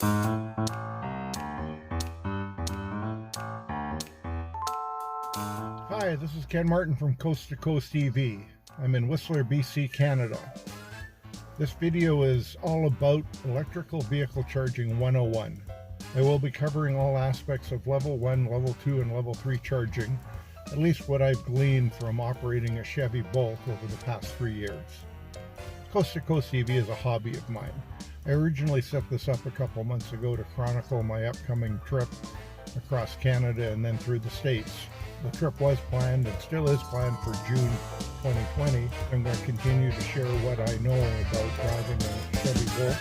Hi, this is Ken Martin from Coast to Coast EV. I'm in Whistler, BC, Canada. This video is all about electrical vehicle charging 101. I will be covering all aspects of level 1, level 2, and level 3 charging, at least what I've gleaned from operating a Chevy Bolt over the past 3 years. Coast to Coast EV is a hobby of mine. I originally set this up a couple months ago to chronicle my upcoming trip across Canada and then through the States. The trip was planned and still is planned for June 2020. I'm going to continue to share what I know about driving a Chevy Bolt.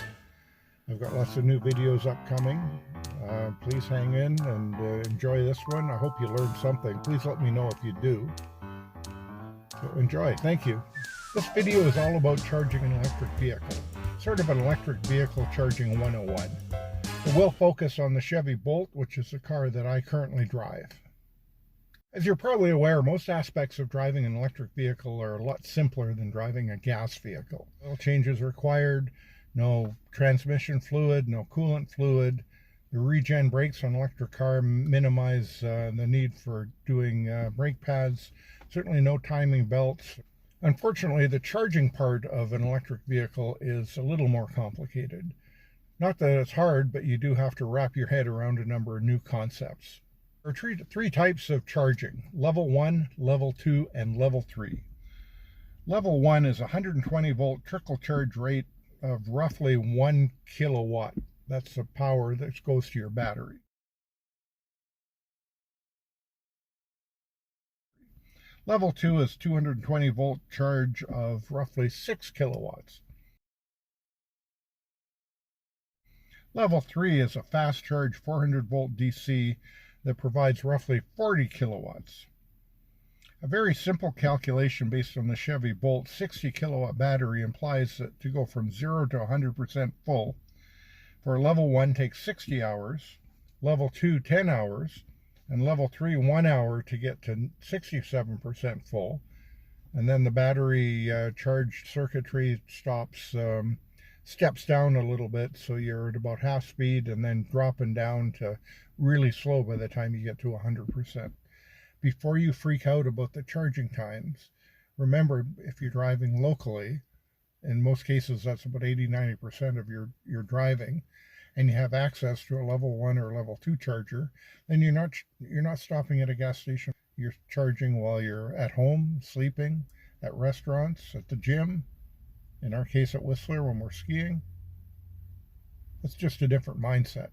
I've got lots of new videos upcoming. Please hang in and enjoy this one. I hope you learned something. Please let me know if you do. So enjoy. Thank you. This video is all about charging an electric vehicle. Sort of an electric vehicle charging 101. It will focus on the Chevy Bolt, which is the car that I currently drive. As you're probably aware, most aspects of driving an electric vehicle are a lot simpler than driving a gas vehicle. Oil changes required, no transmission fluid, no coolant fluid. The regen brakes on an electric car minimize the need for doing brake pads. Certainly no timing belts. Unfortunately, the charging part of an electric vehicle is a little more complicated. Not that it's hard, but you do have to wrap your head around a number of new concepts. There are three types of charging: level 1, level 2, and level 3. Level 1 is a 120 volt trickle charge rate of roughly 1 kilowatt. That's the power that goes to your battery. Level 2 is 220 volt charge of roughly 6 kilowatts. Level 3 is a fast charge 400 volt DC that provides roughly 40 kilowatts. A very simple calculation based on the Chevy Bolt 60 kilowatt battery implies that to go from 0 to 100% full for level 1 takes 60 hours, level 2 10 hours, and level 3 1 hour to get to 67% full. And then the battery charge circuitry steps down a little bit, so you're at about half speed and then dropping down to really slow by the time you get to 100%. Before you freak out about the charging times, remember, if you're driving locally, in most cases that's about 80-90% of your driving, and you have access to a level 1 or level 2 charger, then you're not stopping at a gas station. You're charging while you're at home, sleeping, at restaurants, at the gym, in our case at Whistler when we're skiing. It's just a different mindset.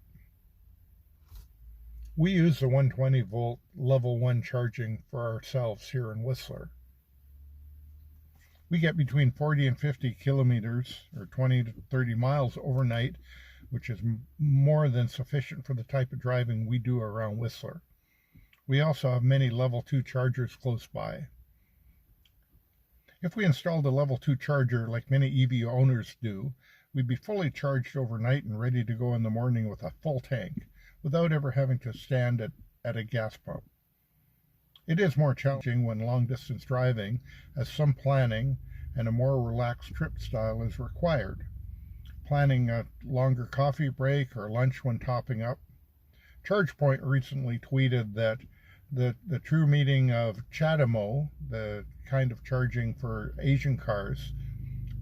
We use the 120 volt level 1 charging for ourselves here in Whistler. We get between 40 and 50 kilometers or 20 to 30 miles overnight, which is more than sufficient for the type of driving we do around Whistler. We also have many level 2 chargers close by. If we installed a level 2 charger like many EV owners do, we'd be fully charged overnight and ready to go in the morning with a full tank, without ever having to stand at a gas pump. It is more challenging when long-distance driving, as some planning and a more relaxed trip style is required. Planning a longer coffee break or lunch when topping up. ChargePoint recently tweeted that the true meaning of CHAdeMO, the kind of charging for Asian cars,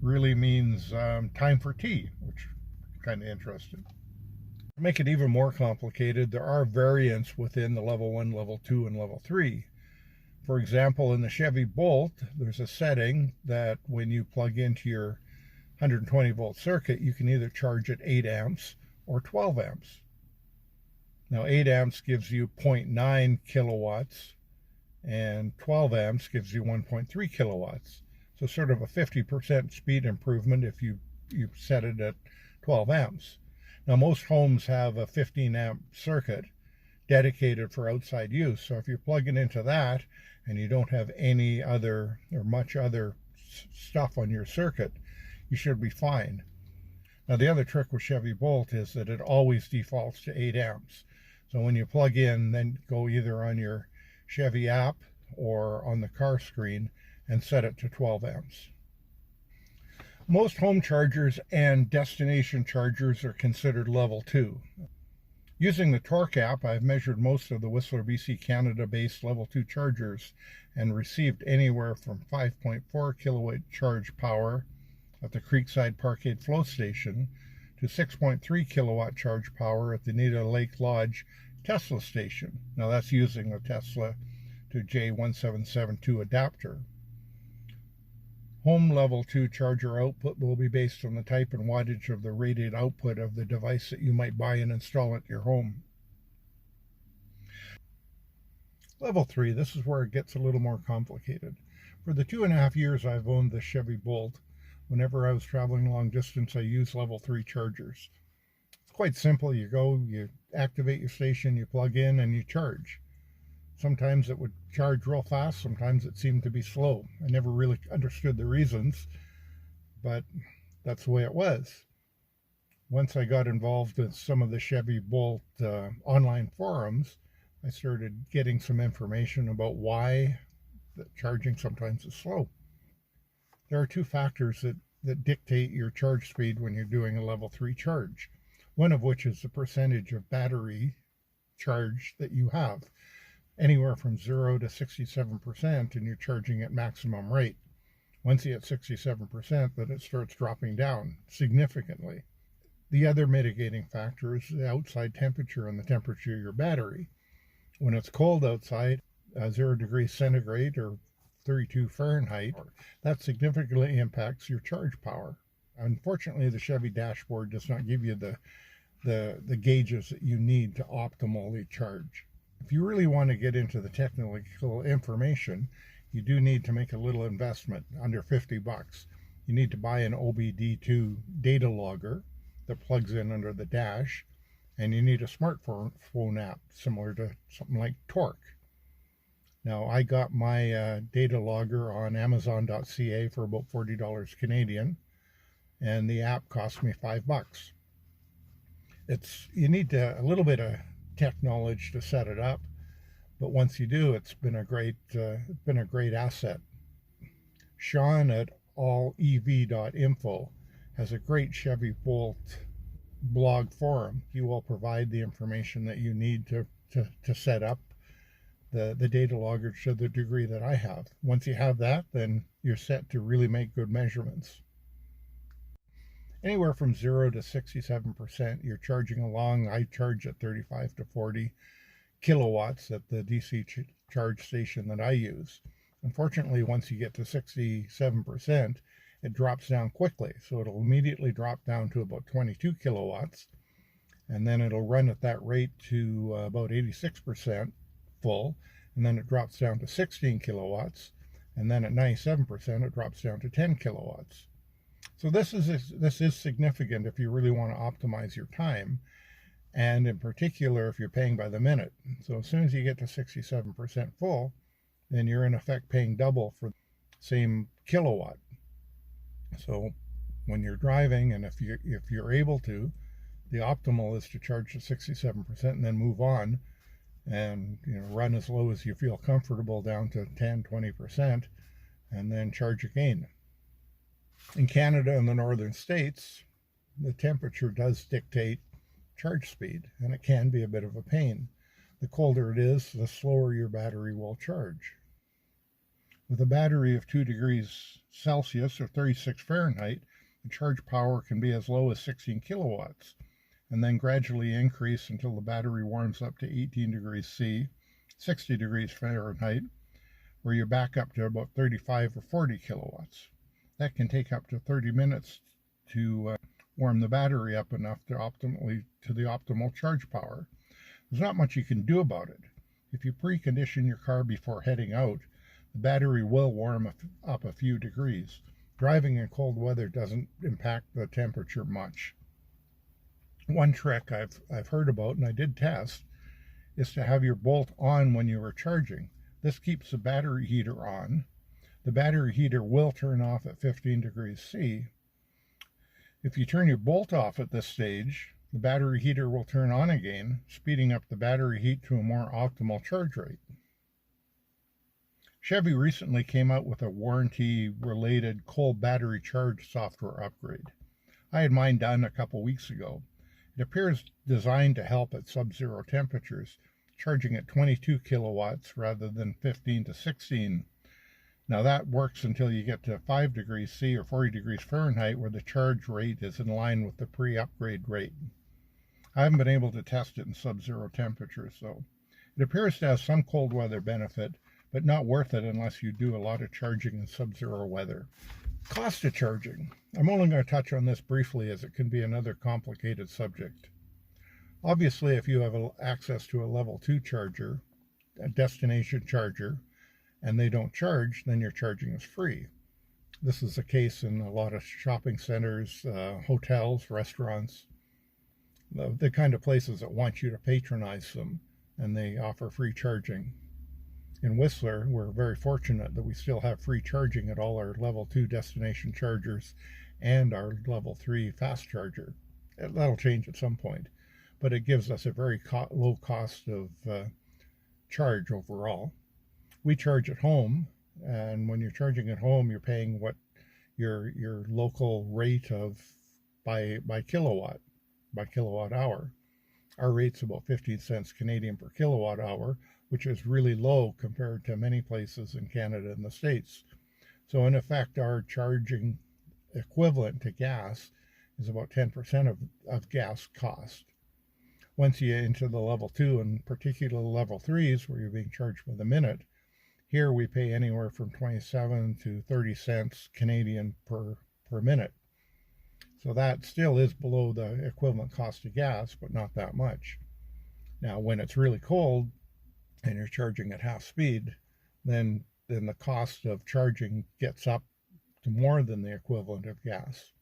really means time for tea, which is kind of interesting. To make it even more complicated, there are variants within the level 1, level 2, and level 3. For example, in the Chevy Bolt, there's a setting that when you plug into your 120 volt circuit, you can either charge at 8 amps or 12 amps. Now 8 amps gives you 0.9 kilowatts and 12 amps gives you 1.3 kilowatts. So sort of a 50% speed improvement if you set it at 12 amps. Now most homes have a 15 amp circuit dedicated for outside use. So if you plug it into that and you don't have any other or much other stuff on your circuit, you should be fine. Now the other trick with Chevy Bolt is that it always defaults to 8 amps. So when you plug in, then go either on your Chevy app or on the car screen and set it to 12 amps. Most home chargers and destination chargers are considered level 2. Using the Torque app, I've measured most of the Whistler, BC, Canada-based level 2 chargers and received anywhere from 5.4 kilowatt charge power at the Creekside Parkade Flow Station to 6.3 kilowatt charge power at the Nita Lake Lodge Tesla station. Now that's using a Tesla to J1772 adapter. Home level 2 charger output will be based on the type and wattage of the rated output of the device that you might buy and install at your home. Level 3, this is where it gets a little more complicated. For the 2.5 years I've owned the Chevy Bolt, whenever I was traveling long distance, I used level 3 chargers. It's quite simple. You go, you activate your station, you plug in, and you charge. Sometimes it would charge real fast, sometimes it seemed to be slow. I never really understood the reasons, but that's the way it was. Once I got involved with some of the Chevy Bolt online forums, I started getting some information about why the charging sometimes is slow. There are two factors that dictate your charge speed when you're doing a level 3 charge. One of which is the percentage of battery charge that you have. Anywhere from 0 to 67%, and you're charging at maximum rate. Once you hit 67%, then it starts dropping down significantly. The other mitigating factor is the outside temperature and the temperature of your battery. When it's cold outside, 0 degrees centigrade or 32 Fahrenheit, that significantly impacts your charge power. Unfortunately, the Chevy dashboard does not give you the gauges that you need to optimally charge. If you really want to get into the technical information, you do need to make a little investment, under 50 bucks. You need to buy an OBD2 data logger that plugs in under the dash, and you need a smartphone app similar to something like Torque. Now, I got my data logger on Amazon.ca for about $40 Canadian, and the app cost me 5 bucks. You need a little bit of tech knowledge to set it up, but once you do, it's been a great asset. Sean at allev.info has a great Chevy Bolt blog forum. He will provide the information that you need to set up the data logger to the degree that I have. Once you have that, then you're set to really make good measurements. Anywhere from 0 to 67%, you're charging along. I charge at 35 to 40 kilowatts at the DC charge station that I use. Unfortunately, once you get to 67%, it drops down quickly. So it'll immediately drop down to about 22 kilowatts, and then it'll run at that rate to about 86% full, and then it drops down to 16 kilowatts, and then at 97%, it drops down to 10 kilowatts. So this is significant if you really want to optimize your time, and in particular if you're paying by the minute. So as soon as you get to 67% full, then you're in effect paying double for the same kilowatt. So when you're driving, and if you're able to, the optimal is to charge to 67% and then move on, and run as low as you feel comfortable down to 10-20%, and then charge again. In Canada and the northern states, the temperature does dictate charge speed, and it can be a bit of a pain. The colder it is, the slower your battery will charge. With a battery of 2 degrees Celsius or 36 Fahrenheit, the charge power can be as low as 16 kilowatts, and then gradually increase until the battery warms up to 18 degrees C, 60 degrees Fahrenheit, where you're back up to about 35 or 40 kilowatts. That can take up to 30 minutes to warm the battery up enough to the optimal charge power. There's not much you can do about it. If you precondition your car before heading out, the battery will warm up a few degrees. Driving in cold weather doesn't impact the temperature much. One trick I've heard about, and I did test, is to have your Bolt on when you are charging. This keeps the battery heater on. The battery heater will turn off at 15 degrees C. If you turn your Bolt off at this stage, the battery heater will turn on again, speeding up the battery heat to a more optimal charge rate. Chevy recently came out with a warranty-related cold battery charge software upgrade. I had mine done a couple weeks ago. It appears designed to help at sub-zero temperatures, charging at 22 kilowatts rather than 15 to 16. Now that works until you get to 5 degrees C or 40 degrees Fahrenheit, where the charge rate is in line with the pre-upgrade rate. I haven't been able to test it in sub-zero temperatures, though. It appears to have some cold weather benefit, but not worth it unless you do a lot of charging in sub-zero weather. Cost of charging. I'm only going to touch on this briefly, as it can be another complicated subject. Obviously, if you have access to a level 2 charger, a destination charger, and they don't charge, then your charging is free. This is the case in a lot of shopping centers, hotels, restaurants, the kind of places that want you to patronize them, and they offer free charging. In Whistler, we're very fortunate that we still have free charging at all our level 2 destination chargers and our level 3 fast charger. That'll change at some point, but it gives us a very low cost of charge overall. We charge at home, and when you're charging at home, you're paying what your local rate of by kilowatt hour. Our rate's about 15 cents Canadian per kilowatt hour, which is really low compared to many places in Canada and the States. So in effect, our charging equivalent to gas is about 10% of gas cost. Once you get into the level 2, and particularly level 3s, where you're being charged by the minute, here we pay anywhere from 27 to 30 cents Canadian per minute. So that still is below the equivalent cost of gas, but not that much. Now, when it's really cold and you're charging at half speed, then the cost of charging gets up to more than the equivalent of gas.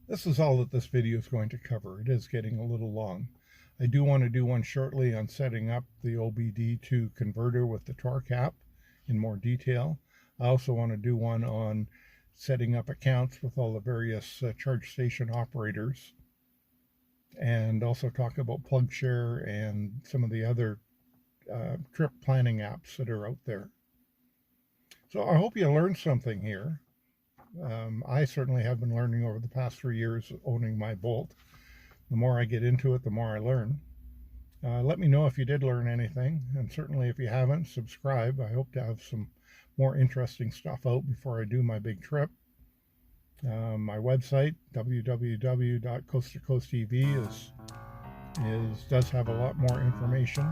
This is all that this video is going to cover. It is getting a little long. I do want to do one shortly on setting up the OBD2 converter with the torque app in more detail. I also want to do one on setting up accounts with all the various charge station operators, and also talk about PlugShare and some of the other trip planning apps that are out there. So I hope you learned something here. I certainly have been learning over the past 3 years owning my Bolt. The more I get into it, the more I learn. Let me know if you did learn anything, and certainly if you haven't, subscribe. I hope to have some more interesting stuff out before I do my big trip. My website, www.coasttocoasttv, does have a lot more information,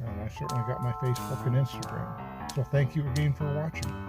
and I certainly got my Facebook and Instagram. So thank you again for watching.